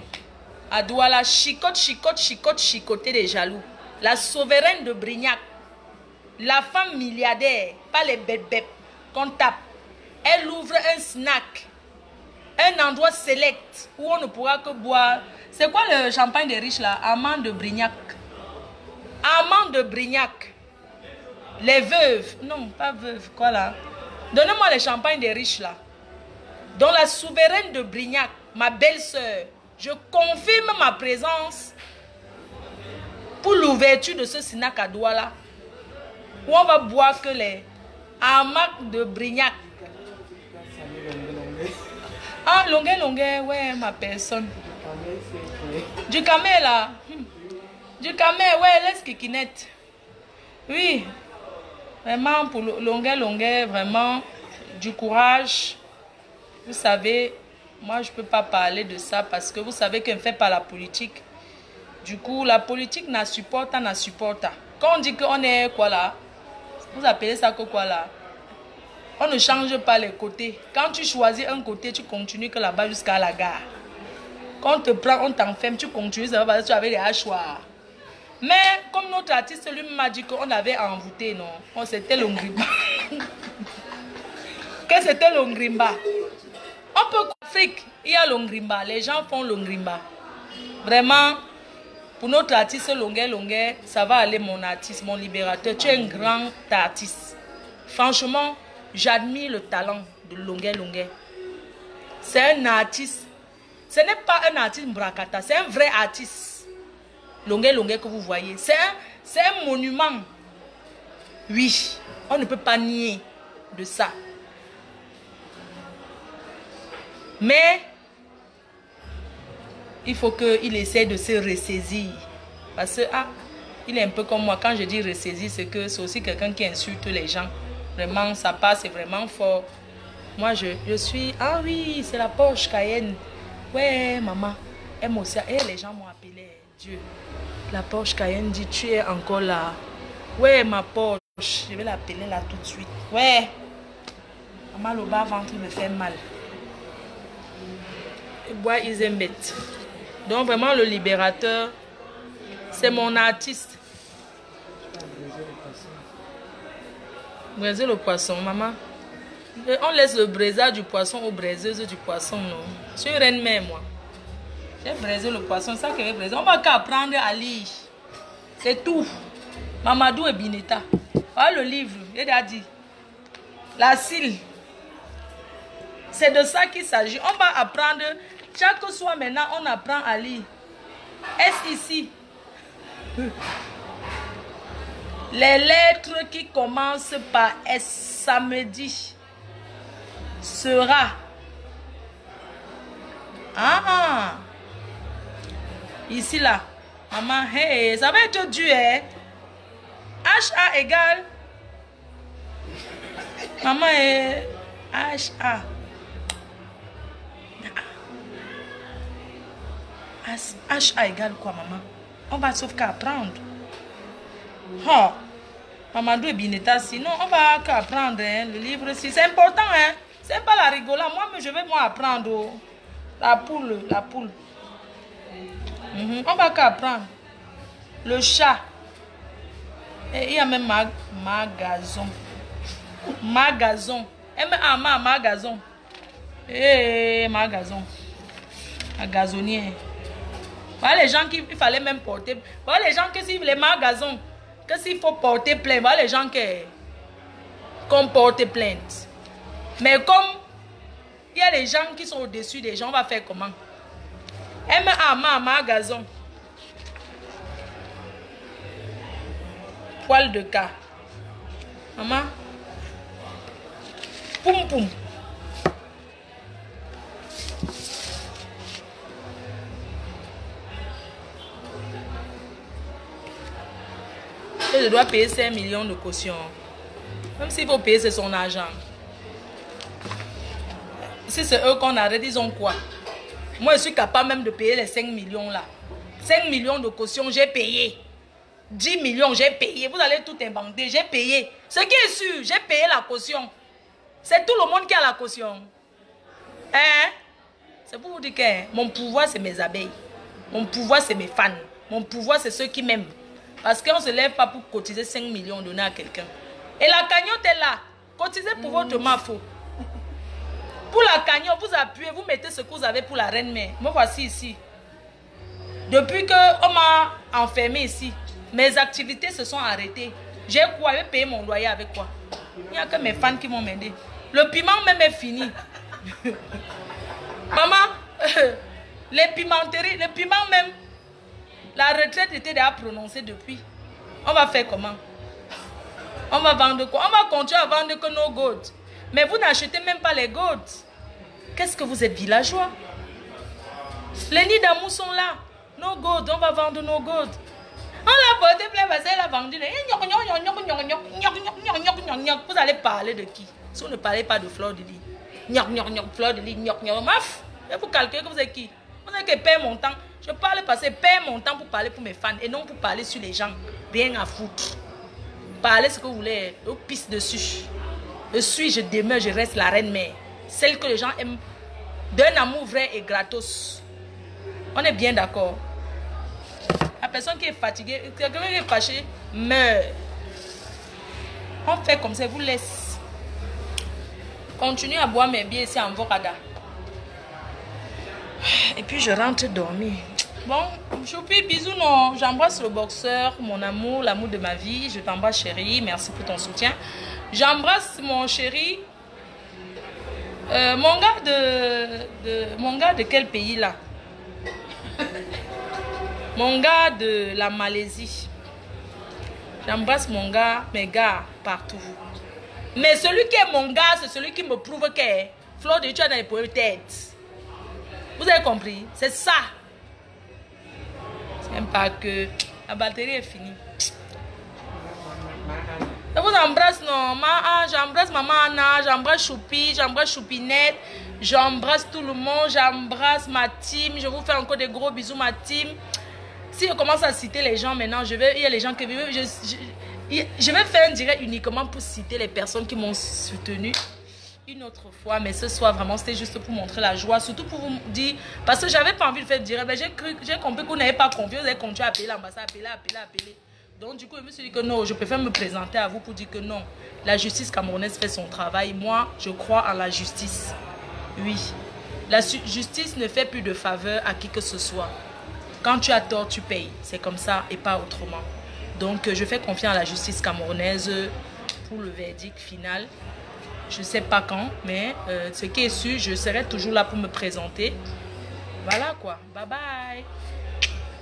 À Douala, chicoter des jaloux. La souveraine de Brignac. La femme milliardaire. Pas les bêtes qu'on tape. Elle ouvre un snack. Un endroit select où on ne pourra que boire. C'est quoi le champagne des riches là? Amande de Brignac. Amande de Brignac. Les veuves. Non, pas veuves. Quoi là? Donnez-moi les champagnes des riches là. Dans la souveraine de Brignac, ma belle-sœur, je confirme ma présence pour l'ouverture de ce snack à Douala. Où on va boire que les amarres de Brignac. Ah, longuet, ouais, ma personne. Du camel là. Du camel, ouais, laisse kikinette. Oui. Vraiment, pour longuet, vraiment, du courage. Vous savez, moi, je ne peux pas parler de ça parce que vous savez qu'on ne fait pas la politique. Du coup, la politique n'a supporte. Quand on dit qu'on est quoi là, vous appelez ça que quoi là? On ne change pas les côtés. Quand tu choisis un côté, tu continues que là-bas jusqu'à la gare. Quand on te prend, on t'enferme, tu continues, ça va parce que tu avais les hachoirs. Mais comme notre artiste lui m'a dit qu'on avait envoûté, non? Oh, c'était l'ongrimba. Que c'était l'ongrimba. On peut Afrique, il y a l'ongrimba. Les gens font l'ongrimba. Vraiment, pour notre artiste longuet, ça va aller mon artiste, mon libérateur. Tu es un grand artiste. Franchement, j'admire le talent de longuet. C'est un artiste. Ce n'est pas un artiste mbrakata, c'est un vrai artiste. Longuet que vous voyez. C'est un monument. Oui, on ne peut pas nier de ça. Mais il faut qu'il essaie de se ressaisir. Parce que, il est un peu comme moi. Quand je dis ressaisir, c'est que c'est aussi quelqu'un qui insulte les gens. Vraiment, ça passe, c'est vraiment fort. Moi, je suis... Ah oui, c'est la Porsche Cayenne. Ouais, maman. Elle m'a aussi... Et les gens m'ont appelé. Dieu. La Porsche Cayenne dit, tu es encore là. Ouais, ma Porsche. Je vais l'appeler là tout de suite. Ouais. Maman, le bas-ventre me fait mal. Bois Isembet. Donc vraiment le libérateur, c'est mon artiste. Braiser le poisson, maman. On laisse le braisage du poisson aux braiseuses du poisson, non. Je suis reine mère, moi. J'ai braisé le poisson, ça que j'ai braisé. On va qu'à apprendre à lire. C'est tout. Mamadou et Bineta. Voilà le livre, il a dit. La cile. C'est de ça qu'il s'agit. On va apprendre, chaque soir maintenant, on apprend à lire. Est-ce ici? Les lettres qui commencent par S, samedi, sera. Ici, là. Maman, hey, ça va être dur, hein? HA égale. Maman est HA. HA égale quoi, maman? On va sauf qu'à apprendre. Oh, Mamadou et Bineta, sinon on va qu'apprendre hein, le livre. Si c'est important, hein. C'est pas la rigolade. Moi, je vais moi apprendre. Oh. La poule. On va qu'apprendre. Le chat. Et il y a même magazon. Magazon. Magazon. Magazon. Un gazonnier. Voilà les gens qu'il fallait même porter. Voilà les gens que s'ils les magasins, que s'il faut porter plainte. Voilà les gens qu'on porte plainte. Mais comme il y a les gens qui sont au-dessus des gens, on va faire comment? Magasin. Poil de cas. Maman. Poum poum. Je dois payer 5 millions de caution. Même s'il faut payer, c'est son argent. Si c'est eux qu'on arrête, ils ont quoi? Moi, je suis capable même de payer les 5 millions là. 5 millions de caution, j'ai payé. 10 millions, j'ai payé. Vous allez tout inventer, j'ai payé. Ce qui est sûr, j'ai payé la caution. C'est tout le monde qui a la caution. Hein? C'est pour vous dire que mon pouvoir, c'est mes abeilles. Mon pouvoir, c'est mes fans. Mon pouvoir, c'est ceux qui m'aiment. Parce qu'on ne se lève pas pour cotiser 5 millions donner à quelqu'un. Et la cagnotte est là. Cotisez pour votre mafo. Pour la cagnotte, vous appuyez, vous mettez ce que vous avez pour la reine-mère. Me voici ici. Depuis qu'on m'a enfermé ici, mes activités se sont arrêtées. J'ai quoi? J'ai payé mon loyer avec quoi? Il n'y a que mes fans qui m'ont aidé. Le piment même est fini. Maman, les pimenteries, le piment même, la retraite était déjà prononcée depuis. On va faire comment? On va vendre quoi? On va continuer à vendre que nos gourdes. Mais vous n'achetez même pas les gourdes. Qu'est-ce que vous êtes villageois? Les nids d'amour sont là. Nos gourdes, on va vendre nos gourdes. On l'a porté plein parce qu'elle a vendu. Vous allez parler de qui? Si vous ne parlez pas de Fleur de Lis. Fleur de Lis, maf. Et vous calculez que vous êtes qui? Vous avez que payer mon temps. Je parle parce que paye mon temps pour parler pour mes fans et non pour parler sur les gens. Rien à foutre. Parlez ce que vous voulez. Vous pisse dessus. Je demeure, je reste la reine-mère. Celle que les gens aiment. D'un amour vrai et gratos. On est bien d'accord. La personne qui est fatiguée, quelqu'un qui est fâché, meurt. On fait comme ça, vous laisse. Continue à boire mes bières ici en Vorada. Et puis je rentre dormir. Bon, choupi, bisous, non. J'embrasse le boxeur, mon amour, l'amour de ma vie. Je t'embrasse, chérie. Merci pour ton soutien. J'embrasse mon chéri. Mon gars de quel pays là? Mon gars de la Malaisie. J'embrasse mon gars, mes gars partout. Mais celui qui est mon gars, c'est celui qui me prouve que Fleur de Lis, tu as dans les problèmes de tête. Vous avez compris? C'est ça. C'est même pas que la batterie est finie. Je vous embrasse, non? J'embrasse maman Anna, j'embrasse Choupi, j'embrasse Choupinette, j'embrasse tout le monde, j'embrasse ma team. Je vous fais encore des gros bisous, ma team. Si je commence à citer les gens maintenant, il y a les gens qui... Je vais faire un direct uniquement pour citer les personnes qui m'ont soutenu une autre fois. Mais ce soir, vraiment, c'était juste pour montrer la joie. Surtout pour vous dire... Parce que j'avais pas envie de faire direct. Mais j'ai compris que vous n'avez pas confiance. Vous avez continué à appeler l'ambassade, appeler. Donc, du coup, je me suis dit que non, je préfère me présenter à vous pour dire que non. La justice camerounaise fait son travail. Moi, je crois en la justice. Oui. La justice ne fait plus de faveur à qui que ce soit. Quand tu as tort, tu payes. C'est comme ça et pas autrement. Donc, je fais confiance à la justice camerounaise pour le verdict final. Je ne sais pas quand, mais ce qui est sûr, je serai toujours là pour me présenter. Voilà quoi. Bye bye.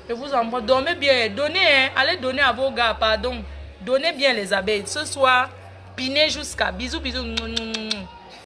Je vous envoie. Dormez bien. Donnez, hein. Allez donner à vos gars, pardon. Donnez bien les abeilles. Ce soir, pinez jusqu'à. Bisous, bisous.